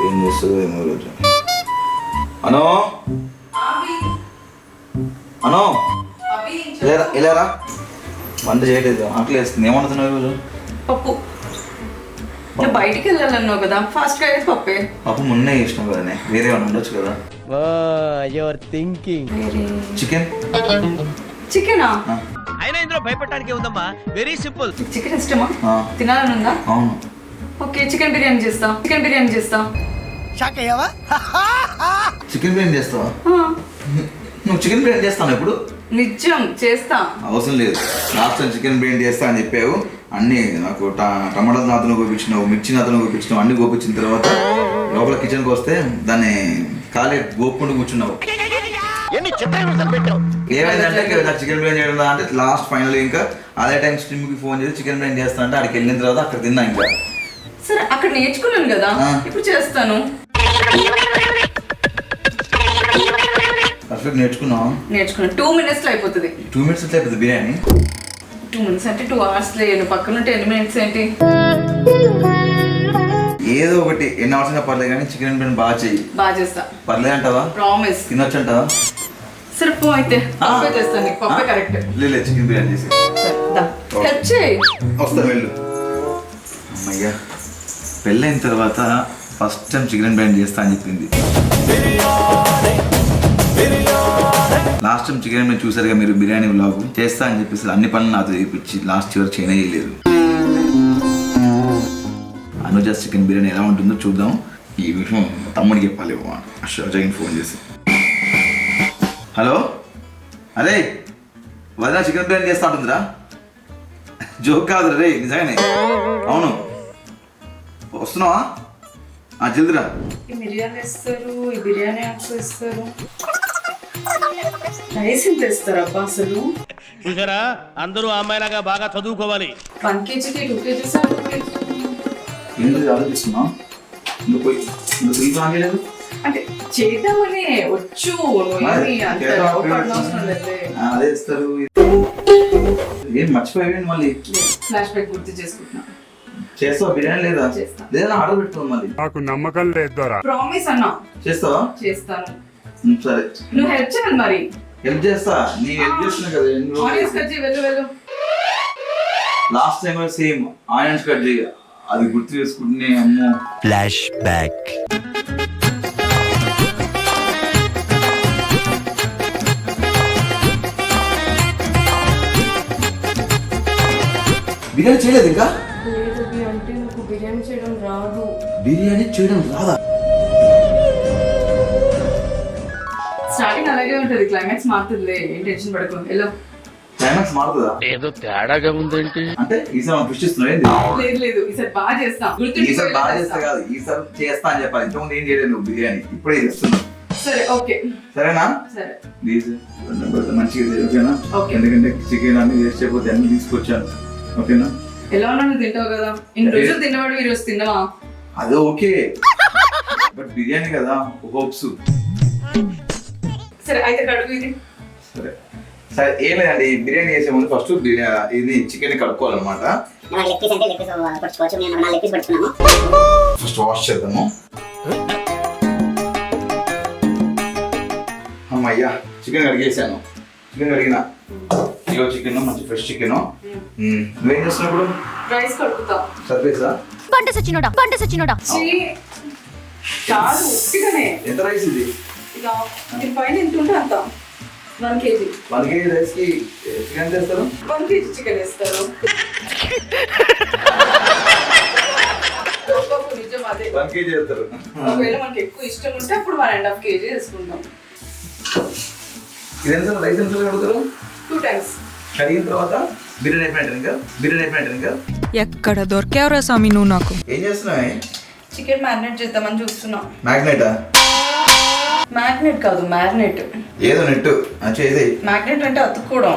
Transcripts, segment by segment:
ఏం చేస్తుందో ఏమో రోజు. అనో అనో ఇలారా వంట చేయలేదు, ఆకలి వేస్తుంది. ఏమనుతున్నావు ఈరోజు? పప్పు. బయటికి వెళ్ళాలన్నావు కదా, ఫాస్ట్ గా అయితే పప్పే. పప్పు మొన్నే చేసినావు కదా, వేరే ఏమైనా ఉండొచ్చు కదా. చికెన్ చికెనా? అయినా ఇందులో భయపడటానికి ఉందమ్మా, వెరీ సింపుల్. చికెన్ ఇష్టమా? తినాలని ఉందా? అవును. ఓకే, చికెన్ బిర్యానీ చేస్తా. చికెన్ బిర్యానీ చేస్తా. షాక్ అయ్యావా? చికెన్ బిర్యానీ చేస్తావా? నువ్వు చికెన్ బిర్యానీ చేస్తాను ఇప్పుడు? నిజం చేస్తా. అవసరం లేదు, లాస్ట్ టైం చికెన్ బిర్యానీ చేస్తా అని చెప్పావు. అన్నీ నాకు టమాటా నాతను కోపించినావు, మిర్చి నాతను కోపించినావు. అన్ని కోపించిన తర్వాత లోపల కిచెన్కి వస్తే దాన్ని ఖాళీ గోపుకుంటూ కూర్చున్నావు. ఏమైందంటే నాకు చికెన్ బిర్యానీ చేయడం అంటే లాస్ట్ ఫైనల్ ఇంకా అదే టైం స్ట్రీమ్కి ఫోన్ చేసి చికెన్ బిర్యానీ చేస్తా అంటే అక్కడికి వెళ్ళిన తర్వాత అక్కడ తిన్నా. ఇంకా సరే, అక్కడ నేర్చుకున్నాను కదా, ఇప్పుడు చేస్తాను. పర్ఫెక్ట్ నేర్చుకున్నావు? నేర్చుకున్నాను. 2 minutes లో అయిపోతుంది. 2 minutes ఎట్లా అయిపోతుంది బిర్యానీ? 2 minutes అంటే 2 hours లేదు, పక్కన 10 minutes ఏంటి? ఏదో ఒకటి ఎన్ని అవర్స్ అయినా పర్లేదు కానీ చికెన్ బిర్యానీ బాగా చెయ్యి. బాగా చేస్తా. పర్లేదు అంటావా? ప్రామిస్. తినొచ్చు అంటావా? సరే పో అయితే, పప్పే చేస్తాను. నీకు పప్పే కరెక్ట్. లేదు చికెన్ బిర్యానీ చేసి హెల్ప్ చేయి. వస్తా వెళ్ళు. అమ్మయ్యా, పెళ్ళైన తర్వాత ఫస్ట్ టైం చికెన్ బిర్యానీ చేస్తా అని చెప్పింది. లాస్ట్ టైం చికెన్ బిర్యానీ చూసారుగా మీరు, బిర్యానీ వ్లాగ్ చేస్తా అని చెప్పేసి అన్ని పనులు నాతో చేయించి లాస్ట్ చివరి చేయలేదు. అనుజ చికెన్ బిర్యానీ ఎలా ఉంటుందో చూద్దాం. ఈ విషయం తమ్ముడికి చెప్పాలి. షాజాయిన్ ఫోన్ చేసి, హలో అరే వదిన చికెన్ బిర్యానీ చేస్తా ఉంటుందిరా. జోక్ కాదురా రే, నిజంగానే. అవును, వస్తున్నావా? జల్దిరా. బిర్యానీ ఇస్తారు, ఈ బిర్యానీ ఇస్తారు. రైస్ ఎంత ఇస్తారు అబ్బా అసలు? చూసారా, అందరూ అమ్మాయిలాగా బాగా చదువుకోవాలి. 1 kgకి 2 kgs ఏంటి ఆలోచిస్తున్నావు? పోయి లేదు అంటే చేద్దామని వచ్చు. అదే ఇస్తారు. ఏం మర్చిపోయాను మళ్ళీ. ఫ్లాష్ బ్యాక్ గుర్తు చేసుకుంటున్నా. చేస్తావా బిర్యానీ? లేదా లేదా ఆర్డర్ పెట్టుకోవాలి. మళ్ళీ నాకు నమ్మకం లేదు. ప్రామిస్ అన్నా. చేస్తావా? చేస్తాను. సరే, నువ్వు హెల్ప్ చేయాలి. మరి హెల్ప్ చేస్తా. నీ హెల్ప్ చేస్తున్నా కదా. ఆనియన్స్ కట్ చేయి. వెళ్ళు. Last time same onions cut చేయి. అది గుర్తు చేసుకుంటే అమ్మో. Flash back. బిర్యానీ చేయలేదు ఇంకా? లేదు అంటే నాకు బిర్యానీ చేయడం రాదు. బిర్యానీ చేయడం రాదా? స్టార్టింగ్ అలాగే ఉంటది, క్లైమాక్స్ మారుతుందిలే, ఏం టెన్షన్ పడకు. ఎలా క్లైమాక్స్ మారుతుందా? ఏదో తేడాగా ఉందేంటి? అంటే ఈసారి మనం సృష్టిస్తున్నావు. లేదు ఈసారి బాగా చేస్తా. ఈసారి బాగా చేస్తా కాదు, ఈసారి చేస్తా అని చెప్పాలి. ఇంతకుముందు ఏం చేయలేదు నువ్వు, బిర్యానీ ఇప్పుడే చేస్తున్నావు. సరే ఓకే. సరేనా? సరే ప్లీజ్ మంచిగా ఓకేనా? ఎందుకంటే చికెన్ అన్ని వేస్ట్ అయిపోతే అన్ని తీసుకొచ్చాను. ఓకేనా? ఎలా ఉన్నా నువ్వు తింటావు కదా. ఇన్ని రోజులు తిన్నవాడు ఈ రోజు తిన్నావా? అదే ఓకే, బట్ బిర్యానీ కదా, హోప్స్. సరే అయితే కడుగు ఇది. సరే సరే, ఏం లేదండి. బిర్యానీ చేసే ముందు ఫస్ట్ ఇది చికెన్ కడుక్కోవాలన్నమాట. ఫస్ట్ వాష్ చేద్దాము. అమ్మయ్యా, చికెన్ కడిగేసాను. చికెన్ కడిగిన కిలో చికెన్, మంచి ఫ్రెష్ చికెన్. నువ్వేం చేస్తున్నప్పుడు? రైస్ కడుగుతా. సర్వేసా? పంట సచ్చినోడా. కాదు, ఉట్టిగానే. ఎంత రైస్ ఇది? ఇక దీని పైన ఎంత ఉంటే అంత. 1 kg. 1 kg రైస్ కి చికెన్ చేస్తారు? 1 kg చికెన్ వేస్తారు. నిజం అదే. 1 kg చేస్తారు. ఒకవేళ మనకి ఎక్కువ ఇష్టం ఉంటే అప్పుడు 1.5 kg వేసుకుంటాం. ఇది ఎంత రైస్ ఎంత కడుగుతారు? 2 times. కడిగిన తర్వాత బిర్యానీ అయిపోయినట్టు ఇంకా ఎక్కడ దొరికావురా స్వామి నువ్వు నాకు? ఏం చేస్తున్నావే? చికెన్ మ్యారినేట్ చేద్దామని చూస్తున్నా. మ్యాగ్నెటా? మ్యాగ్నెట్ కాదు, మ్యారినేట్. ఏదో నెట్టు చేసేయి. మ్యాగ్నెట్ అంటే అతుక్కోవడం.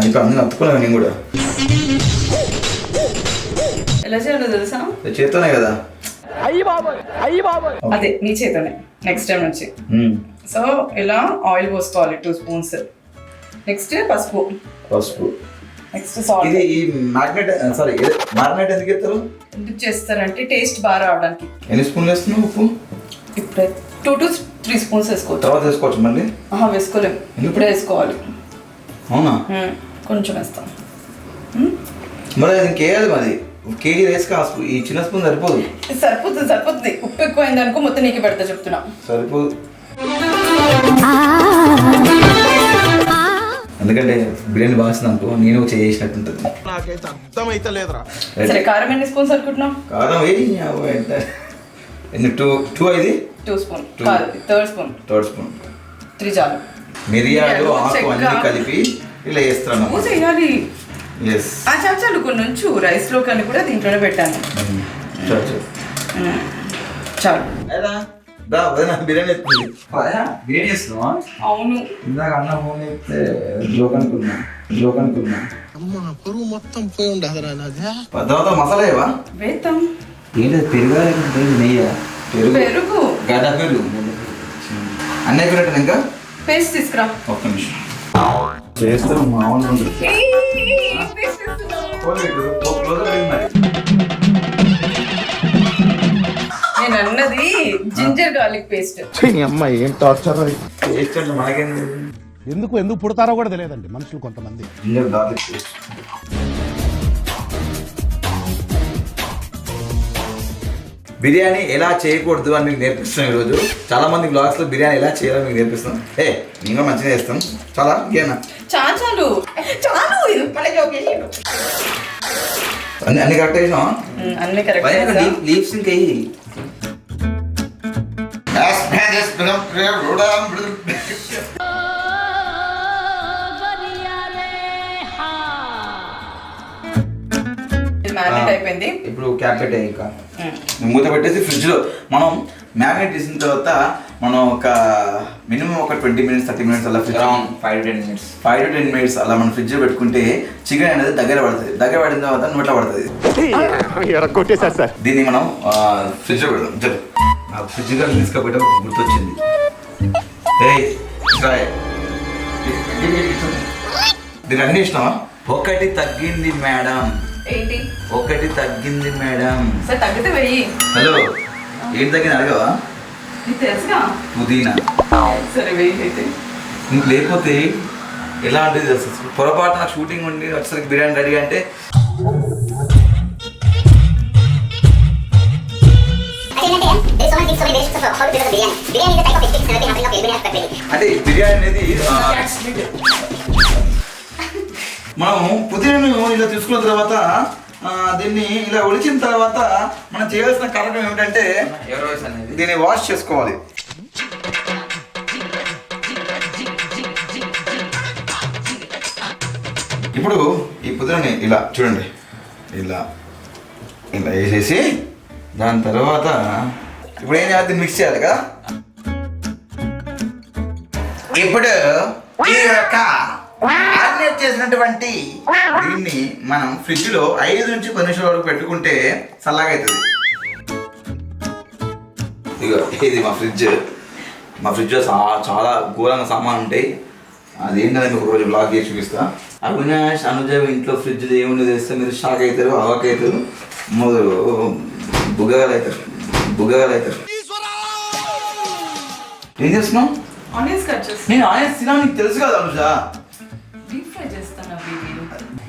ఇప్పుడు అందరూ అతుక్కున్నాను నేను కూడా. ఎలా చేయాలో తెలుసా? చేత్తోనే కదా. అదే నీ చేతోనే నెక్స్ట్ టైం నుంచి. సో ఇలా ఆయిల్ పోసుకోవాలి 2 spoons. నెక్స్ట్ పసుపు. నెక్స్ట్ సాల్ట్ ఇది ఈ మ్యాగ్నెట్ సారీ మ్యాగ్నెట్ ఎందుకు ఎత్తారు? ఎందుకు చేస్తారంటే టేస్ట్ బాగా రావడానికి. ఎన్ని స్పూన్లు వేస్తున్నావు ఉప్పు? ఇప్పుడే 2 to 3 స్పూన్స్ వేసుకోవచ్చు. తర్వాత వేసుకోవచ్చు మళ్ళీ? వేసుకోలేము, ఇప్పుడే వేసుకోవాలి. అవునా? కొంచెం వేస్తాం. మరి ఇంకేయాలి మరి కేజీ రైస్ కాదు, ఈ చిన్న స్పూన్ సరిపోదు. సరిపోతుంది. ఉప్పు ఎక్కువైంది అనుకో మొత్తం నీకు పెడతా చెప్తున్నా. సరిపోదు, ఎందుకంటే బిర్యానీ బాగుంది అనుకో నేను చేసినట్టు ఉంటుంది. నాకైతే అర్థమైతే లేదురా. సరే కారం ఎన్ని స్పూన్స్ అనుకుంటున్నావు? కారం వేయి ఎన్ని? 2 ఇది 2 స్పూన్ కాదు, థర్డ్ స్పూన్ 3 చాలు. మిరియాలు ఆకు అన్ని కలిపి ఇలా వేస్తాను. చేయాలి. ఎస్ చాలు కొన్ని ఉంచు. రైస్ లో కానీ కూడా దీంట్లోనే పెట్టాను. చాలు. బిర్యానీ బిర్యానీ వేస్తున్నావా? అవును. ఇందాక అన్న ఫోన్ చేస్తే జోక్ అనుకున్నా. పురుగు మొత్తం పోయి ఉండదురా నాది. తర్వాత మసాలా ఏవా వేద్దాం. ఏంటి పెరుగు నెయ్యి? పెరుగు గడ్డ పెరుగు అన్నీ అయిపోయినట్టు ఇంకా పేస్ట్ తీసుకురా. ఒక్క నిమిషం చేస్తాం మామూలు నేను అన్నది జింజర్ గార్లిక్ పేస్ట్. అమ్మాయి ఏం టార్చర్. టేస్ట్ అంటే మనకేం ఎందుకు పుడతారో కూడా తెలియదండి మనుషులు కొంతమంది. Ginger garlic paste. బిర్యానీ ఎలా చేయకూడదు అని మీకు నేర్పిస్తున్నాం ఈరోజు. చాలా మంది బ్లాగ్స్ లో బిర్యానీ ఎలా చేయాలో మీకు నేర్పిస్తాం. ఇంకా మంచిగా చేస్తాం. చాలా ఇంకేనా? చాలు అన్ని కరెక్ట్ చేసినా? అన్ని కరెక్ట్. లీవ్స్ ఇంకా మ్యారినేట్ అయిపోయింది. ఇప్పుడు క్యాప్ పెట్టాయి. ఇంకా మూత పెట్టేసి ఫ్రిడ్జ్ లో మనం మ్యారినేట్ చేసిన తర్వాత మనం ఒక మినిమం ఒక 20 minutes 30 minutes అలా ఫ్రిడ్జ్ 5 to 10 minutes అలా మనం ఫ్రిడ్జ్ లో పెట్టుకుంటే చికెన్ అనేది దగ్గర పడిన తర్వాత నోట్లో పడుతుంది. దీన్ని మనం ఫ్రిడ్జ్ లో పెడదాం. నాకు ఫ్రిడ్జ్ గారు తీసుకపోయే గుర్తొచ్చింది. దీన్ని అన్ని ఇష్టమా? ఒకటి తగ్గింది మేడం. ఏంటి? ఒకటి తగ్గింది మేడం. సరే తగ్గితే వెయ్యి. హలో ఏంటి తగ్గింది అడగవా? నీకు తెలుసుగా పుదీనా. సరే వెయ్యి అయితే. నీకు లేకపోతే ఎలా అంటే పొరపాటు నాకు షూటింగ్ ఉండి వచ్చేసరికి బిర్యానీ రెడీ అంటే అంటే బిర్యానీ అనేది మనం పుదీనాను ఇలా తీసుకున్న తర్వాత దీన్ని ఇలా ఒలిచిన తర్వాత మనం చేయాల్సిన కారణం ఏమిటంటే దీన్ని వాష్ చేసుకోవాలి. ఇప్పుడు ఈ పుదీనాని ఇలా చూడండి, ఇలా వేసేసి దాని తర్వాత ఇప్పుడు ఏం చేయాలి? దీన్ని మిక్స్ చేయాలి కదా. ఇప్పుడు ఈ యొక్క మ్యారినేట్ చేసినటువంటి దీన్ని మనం ఫ్రిడ్జ్ లో 5 నుంచి 10 నిమిషాల వరకు పెట్టుకుంటే చల్లగా అవుతుంది. ఇక ఇది మా ఫ్రిడ్జ్ లో చాలా ఘోరంగా సామాన్ ఉంటాయి. అదేంటనే మీకు రోజు బ్లాగ్ చేసి చూపిస్తా. అవినాష్ అనుజ ఇంట్లో ఫ్రిడ్జ్ ఏముంది తెస్తే మీరు షాక్ అవుతారు, అవాక్ అవుతారు, బుగ్గగాలు అవుతారు. ఏం చేస్తున్నావు? ఆనియన్స్ కట్ చేస్తా. నేను ఆనియన్స్ తినా, నీకు తెలుసు కదా అనుజ. డీప్ ఫ్రై చేస్తాను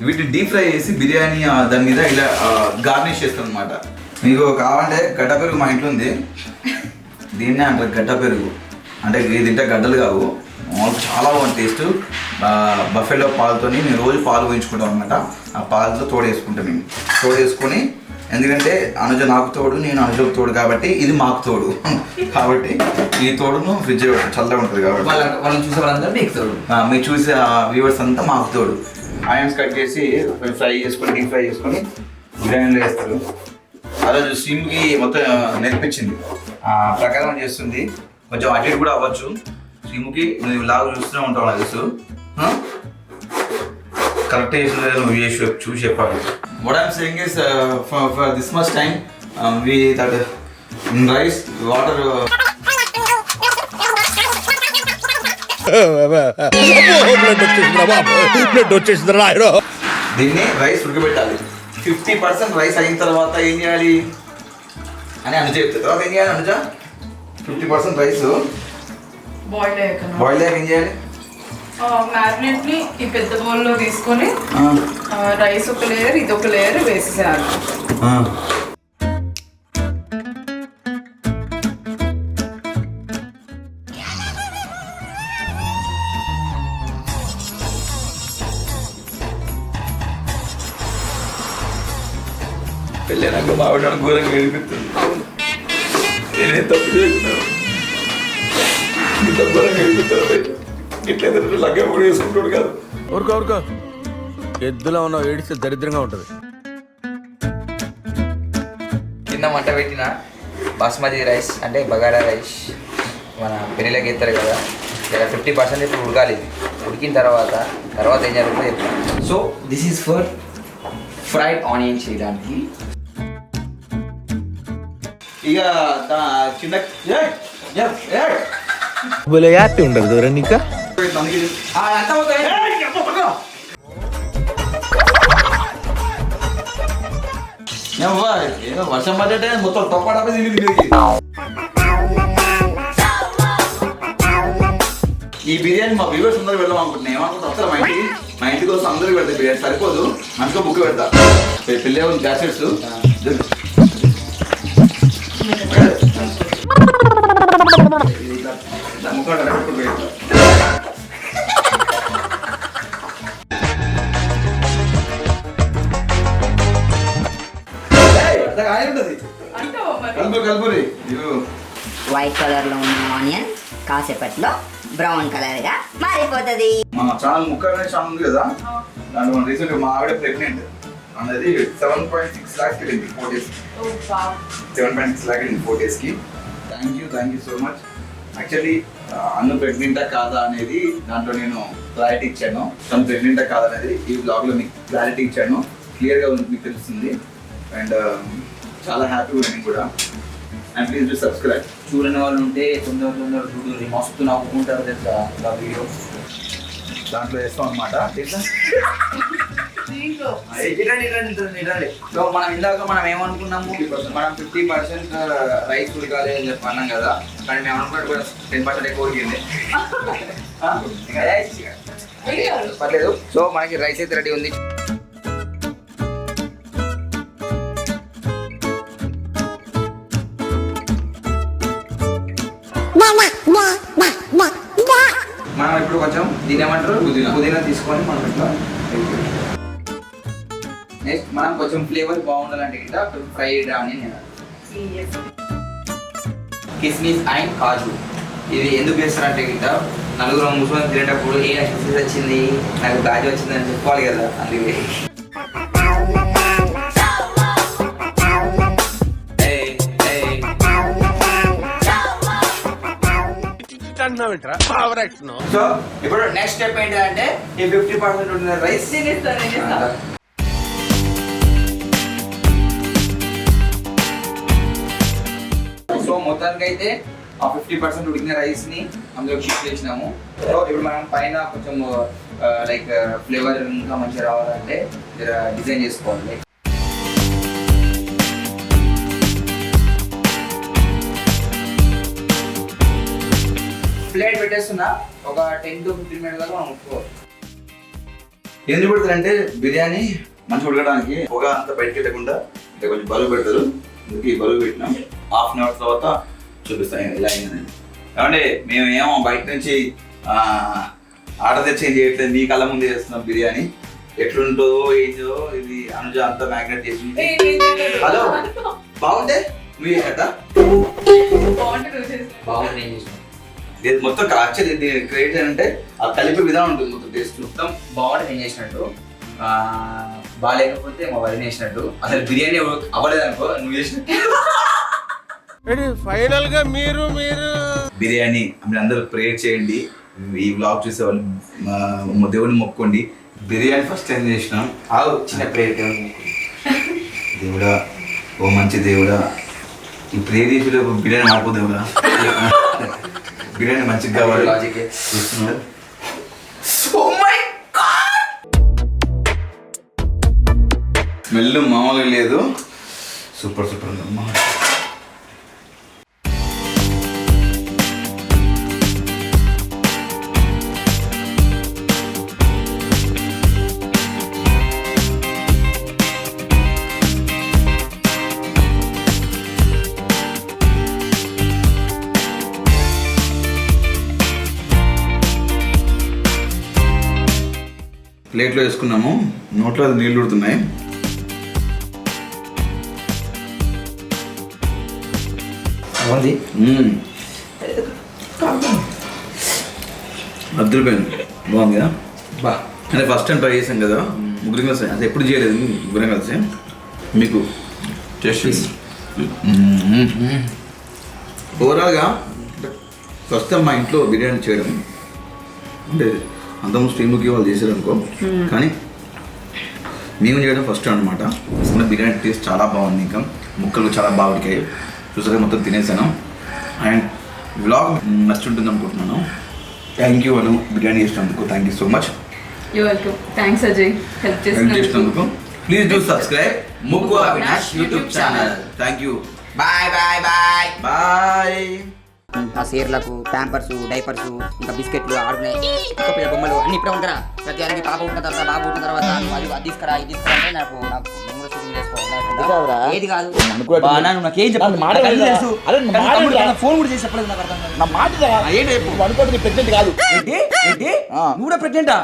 వీటిని డీప్ ఫ్రై చేసి బిర్యానీ దాని మీద ఇలా గార్నిష్ చేస్తాను అనమాట. మీకు కావాలంటే గడ్డ పెరుగు మా ఇంట్లో ఉంది. దీన్నే అంటారు గడ్డ పెరుగు. అంటే ఇది తింటే గడ్డలు కావు, చాలా బాగుంది టేస్ట్. బఫెలో పాలతో మేము రోజు పాలు వేయించుకుంటాం అనమాట. ఆ పాలతో తోడేసుకుంటాం మేము. తోడేసుకొని ఎందుకంటే అనుజ నాకు తోడు, నేను అనుజకు తోడు కాబట్టి ఇది మాకు తోడు. కాబట్టి ఈ తోడును ఫ్రిడ్జ్ చల్లగా ఉంటుంది కాబట్టి వాళ్ళని చూసే వాళ్ళందరూ మీకు తోడు, మీరు చూసే వ్యూవర్స్ అంతా మాకు తోడు. ఆనియన్స్ కట్ చేసి ఫ్రై చేసుకొని డీప్ ఫ్రై చేసుకొని బిర్యానీలో వేస్తారు. ఆ రోజు సిమ్కి మొత్తం నేర్పించింది, ఆ ప్రకారం చేస్తుంది. కొంచెం అటు ఇటు కూడా అవ్వచ్చు. సిమ్కి నువ్వు లాగా చూస్తూనే ఉంటావు నాకు తెలుసు. కరెక్ట్ నువ్వు చూసి చెప్పాలి. What I'm saying is for this much time we that in rice water blood వచ్చేసిందిరా. దీన్ని రైస్ ఉడకబెట్టాలి. 50% రైస్ అయిన తర్వాత ఏం చేయాలి అని అనుజ చెప్తుంది. తర్వాత ఏం చేయాలి అనుజ? 50% రైస్ బాయిల్డ్ అయ్యాక బాయిల్ అయ్యాక ఏం చేయాలి? మ్యారినేట్ ని ఈ పెద్ద బౌల్లో తీసుకొని రైస్ ఒక లేయర్ ఇది ఒక లేయర్ వేసేసేయాలి. పెళ్ళైనాక మావిడ ఘోరంగా ఏడిపిస్తుంది. నేనే తప్పు చేసినాను, ఇంత ఘోరంగా ఏడిపిస్తాను. ఇట్లయితే లగ్గ కూడా వేసుకుంటాడు కాదు. ఊరుకో ఎద్దులో ఉన్న ఏడిస్తే దరిద్రంగా ఉంటుంది. కింద మంట పెట్టిన బాస్మతి రైస్ అంటే బగారా రైస్ మన పెళ్ళిళ్ళకి ఎత్తారు కదా, ఇలా 50% ఇప్పుడు ఉడకాలి. ఇది ఉడికిన తర్వాత ఏం జరుగుతుందో చెప్తాను. So this is for fried onion చేయడానికి. ఇక చిన్న భలే యాక్ట్ ఉండదు దూరం నీకా. ఏదో వర్షం పడ్డటే మొత్తం తొప్పడమే తిరిగి. ఈ బిర్యానీ మా వ్యూవర్స్ అందరూ వెళ్దాం అనుకుంటున్నాను. ఏమనుకుంటా వస్తారు మా ఇంటికి వస్తే అందరికి పెడతా బిర్యానీ. సరిపోదు, మంచిగా బుక్ పెడతా. పిల్లే గ్యాసెట్స్ కలుపురి. వైట్ కలర్ లో ఉన్న ఆనియన్ కాసేపట్లో బ్రౌన్ కలర్ గా మారిపోతుంది. మన ఛానల్ ముఖ్యమైన ఛానల్ ఉంది కదా, దాంట్లో మన రీసెంట్ మా ఆవిడ ప్రెగ్నెంట్ అనేది 7.6 lakhs వెళ్ళింది 4 days. 7.6 lakhs వెళ్ళింది 4 days కి. Thank you so much. Actually అన్ను ప్రెగ్నెంటా కాదా అనేది దాంట్లో నేను క్లారిటీ ఇచ్చాను. తను ప్రెగ్నెంటా కాదా అనేది ఈ బ్లాగ్ లో మీకు క్లారిటీ ఇచ్చాను. క్లియర్గా మీకు తెలుస్తుంది. అండ్ చాలా హ్యాపీగా ఉంది కూడా. And please do subscribe. చూడని వాళ్ళు ఉంటే తొందర చూడు, మస్తు నవ్వుకుంటారు తెలుసా ఇలా వీడియో. దాంట్లో వేస్తాం అనమాట. సో మనం ఇందాక ఏమనుకున్నాము, మనం 50% రైస్ ఉడకాలి అని చెప్పి అన్నాం కదా, కానీ మేము అనుకున్నట్టు 10% ఎక్కువ ఉడికింది. పర్లేదు. సో మనకి రైస్ అయితే రెడీ ఉంది. మనం ఇప్పుడు కొంచెం దీని ఏమంటారు పుదీనా తీసుకొని మనం ఇట్లా నెక్స్ట్ మనం కొంచెం ఫ్లేవర్ బాగుండాలంటే ఇట్లా ఫ్రైడ్ ఆనియన్, కిస్మిస్ అండ్ కాజు. ఇది ఎందుకు చేస్తారంటే ఇట్లా నలుగురు ముసలి తినేటప్పుడు ఏ కిస్మిస్ వచ్చింది నాకు కాజు వచ్చిందని చెప్పుకోవాలి కదా, అందుకే. సో ఇప్పుడు నెక్స్ట్ స్టెప్ ఏంటంటే ఈ 50% ఉన్న రైస్ సో మొత్తానికి అయితే ఆ 50% ఉడికిన రైస్ ని అందులో షిఫ్ట్ చేసినాము. సో ఇప్పుడు మనం పైన కొంచెం లైక్ ఫ్లేవర్ ఇంకా మంచిగా రావాలంటే డిజైన్ చేసుకోవాలి. ప్లేట్ పెట్టేస్తున్నా, ఒక 10 to 15 minutes దాకా మనం ఉట్టుకోవాలి. ఎందుకు పెడతారంటే బిర్యానీ మంచిగా ఉడకడానికి పొగ అంతా బయటకి వెళ్ళకుండా ఇంకా కొంచెం బరువు పెడతారు. అందుకే ఈ బరువు పెట్టినాం. 1/2 hour తర్వాత చూపిస్తాను ఇలా అయిందని. కాబట్టి మేము ఏమో బయట నుంచి ఆర్డర్ తెచ్చి ఏం చేయట్లేదు, మీ కళ్ళ ముందే చేస్తున్నాం బిర్యానీ. ఎట్లుంటుందో ఏంటో ఇది అనుజ అంతా మ్యాగ్నెట్ చేసి. హలో బాగుంటే నువ్వు చేసేట బాగుంది ఇది మొత్తం యాక్చువల్లీ క్రియేట్ అంటే ఆ కలిపే విధానం ఉంటుంది. మొత్తం టేస్ట్ మొత్తం బాగుంటుంది నేను చేసినట్టు, బాగాలేకపోతే మా వదిన చేసినట్టు. అసలు బిర్యానీ అవ్వలేదు అనుకో నువ్వు చేసినట్టు. ఫైనల్ గా మీరు బిర్యానీ మీరు అందరూ ప్రేయర్ చేయండి. ఈ వ్లాగ్ చూసే వాళ్ళు దేవుని మొక్కోండి. బిర్యానీ ఫస్ట్ టైం చేసినాం. చిన్న ప్రేయర్ దేవుడా, ఓ మంచి దేవుడా, ఈ ప్రేయర్ చేసి బిర్యానీ మాకు దేవుడా, బిర్యానీ మంచిగా కావాలి. స్మెల్ మామూలుగా లేదు. సూపర్ సూపర్ ఉందమ్మా. ప్లేట్లో వేసుకున్నాము, నోట్లో అది నీళ్ళు ఉడుతున్నాయి. అద్దరిపోయింది, బాగుంది కదా. అంటే ఫస్ట్ టైం ట్రై చేసాం కదా ముగ్గురం కలిసి, అది ఎప్పుడు చేయలేదు ముగ్గురం కలిసి. మీకు టేస్ట్ ఓవరాల్గా ఫస్ట్ టైం మా ఇంట్లో బిర్యానీ చేయడం, అంటే అంతకుముందు స్ట్రీమ్కి వాళ్ళు చేశారు అనుకో, కానీ మేము చేయడం ఫస్ట్ అనమాట. అసలు బిర్యానీ టేస్ట్ చాలా బాగుంది, ఇంకా ముక్కలు చాలా బాగా ఉడికాయి. చూసాక మొత్తం తినేసాను. అండ్ వ్లాగ్ నచ్చుంటుంది అనుకుంటున్నాను. థ్యాంక్ యూ అను, బిర్యానీ చేసినందుకు thank you so much. You welcome. Thanks Ajay, help చేసినందుకు. ప్లీజ్ డూ సబ్స్క్రైబ్ ముగ్గు Avinash YouTube channel. Thank you. Bye bye bye bye. ఆ సీర్లకు ప్యాంపర్స్, డైపర్స్, ఇంకా బిస్కెట్లు, ఆడుకునే పిల్ల బొమ్మలు అన్ని ఇప్పుడే ఉంటారా. ప్రతి దానికి పాప పుట్టిన తర్వాత, బాబు పుట్టిన తర్వాత అది తీసుకురా, ఇది తీసుకురా అంటే నాకు షూటింగ్ చేసుకోవాలి. ఏది కాదు నాకేం చెప్పాలి, ఫోన్ కూడా చేసి చెప్పలేదు నాకు అర్థం కాదు. నా మాట ఏంటి అనుకోండి, ప్రెగ్నెంట్ కాదు. నువ్వు కూడా ప్రెగ్నెంటా?